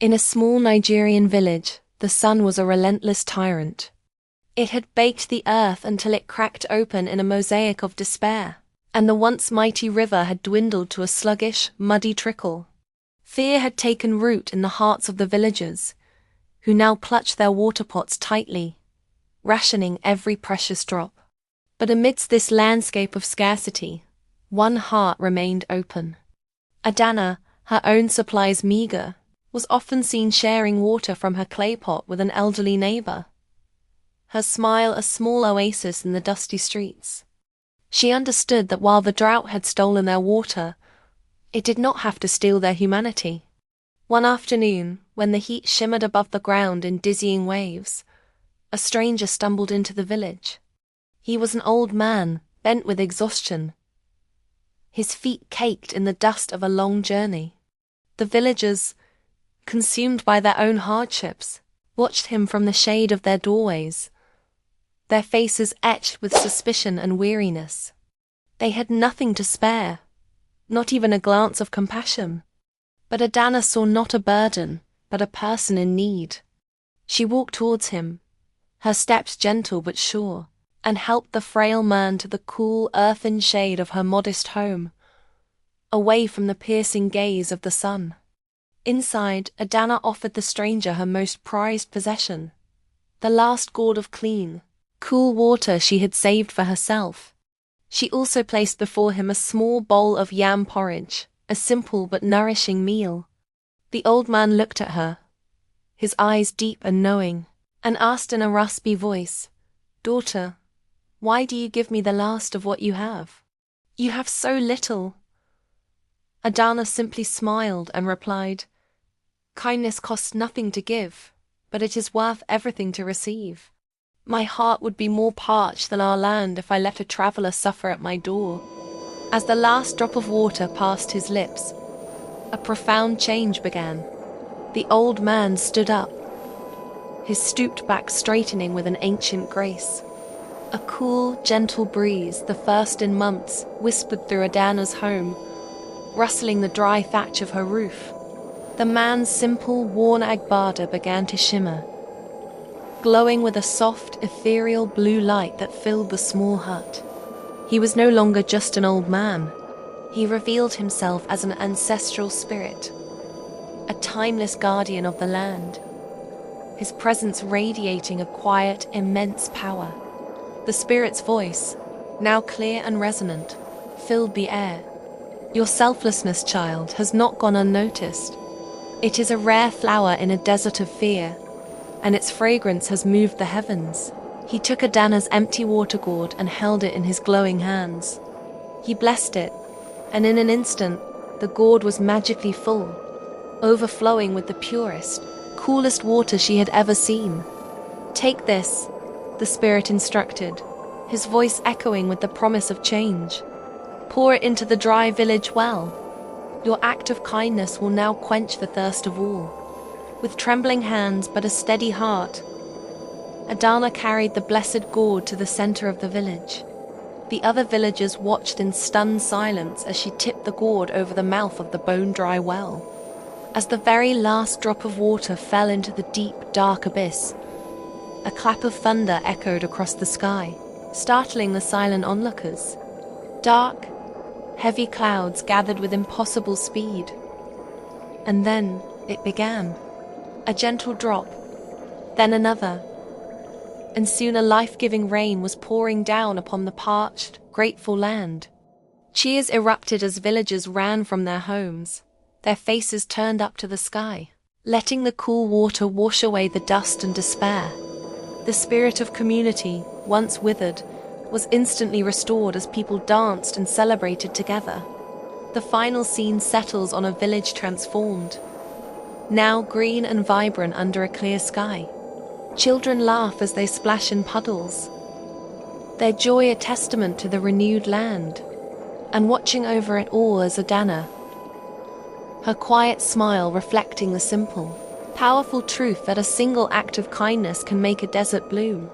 In a small Nigerian village, the sun was a relentless tyrant. It had baked the earth until it cracked open in a mosaic of despair, and the once mighty river had dwindled to a sluggish, muddy trickle. Fear had taken root in the hearts of the villagers, who now clutched their water pots tightly, rationing every precious drop. But amidst this landscape of scarcity, one heart remained open. Adana, her own supplies meager, was often seen sharing water from her clay pot with an elderly neighbor, her smile a small oasis in the dusty streets. She understood that while the drought had stolen their water, it did not have to steal their humanity. One afternoon, when the heat shimmered above the ground in dizzying waves, a stranger stumbled into the village. He was an old man, bent with exhaustion, his feet caked in the dust of a long journey. The villagers, consumed by their own hardships, watched him from the shade of their doorways, their faces etched with suspicion and weariness. They had nothing to spare, not even a glance of compassion. But Adana saw not a burden, but a person in need. She walked towards him, her steps gentle but sure, and helped the frail man to the cool, earthen shade of her modest home, away from the piercing gaze of the sun. Inside, Adana offered the stranger her most prized possession, the last gourd of clean, cool water she had saved for herself. She also placed before him a small bowl of yam porridge, a simple but nourishing meal. The old man looked at her, his eyes deep and knowing, and asked in a raspy voice, "Daughter, why do you give me the last of what you have? You have so little." Adana simply smiled and replied, "Kindness costs nothing to give, but it is worth everything to receive. My heart would be more parched than our land if I let a traveler suffer at my door." As the last drop of water passed his lips, a profound change began. The old man stood up, his stooped back straightening with an ancient grace. A cool, gentle breeze, the first in months, whispered through Adana's home, rustling the dry thatch of her roof. The man's simple, worn agbada began to shimmer, glowing with a soft, ethereal blue light that filled the small hut. He was no longer just an old man. He revealed himself as an ancestral spirit, a timeless guardian of the land, his presence radiating a quiet, immense power. The spirit's voice, now clear and resonant, filled the air. "Your selflessness, child, has not gone unnoticed. It is a rare flower in a desert of fear, and its fragrance has moved the heavens." He took Adana's empty water gourd and held it in his glowing hands. He blessed it, and in an instant, the gourd was magically full, overflowing with the purest, coolest water she had ever seen. "Take this," the spirit instructed, his voice echoing with the promise of change. "Pour it into the dry village well. Your act of kindness will now quench the thirst of all." With trembling hands but a steady heart, Adana carried the blessed gourd to the center of the village. The other villagers watched in stunned silence as she tipped the gourd over the mouth of the bone-dry well. As the very last drop of water fell into the deep, dark abyss, a clap of thunder echoed across the sky, startling the silent onlookers. Dark, heavy clouds gathered with impossible speed. And then it began. A gentle drop, then another, and soon a life-giving rain was pouring down upon the parched, grateful land. Cheers erupted as villagers ran from their homes, their faces turned up to the sky, letting the cool water wash away the dust and despair. The spirit of community, once withered, was instantly restored as people danced and celebrated together. The final scene settles on a village transformed, now green and vibrant under a clear sky. Children laugh as they splash in puddles, their joy a testament to the renewed land. And watching over it all is Adana, her quiet smile reflecting the simple, powerful truth that a single act of kindness can make a desert bloom.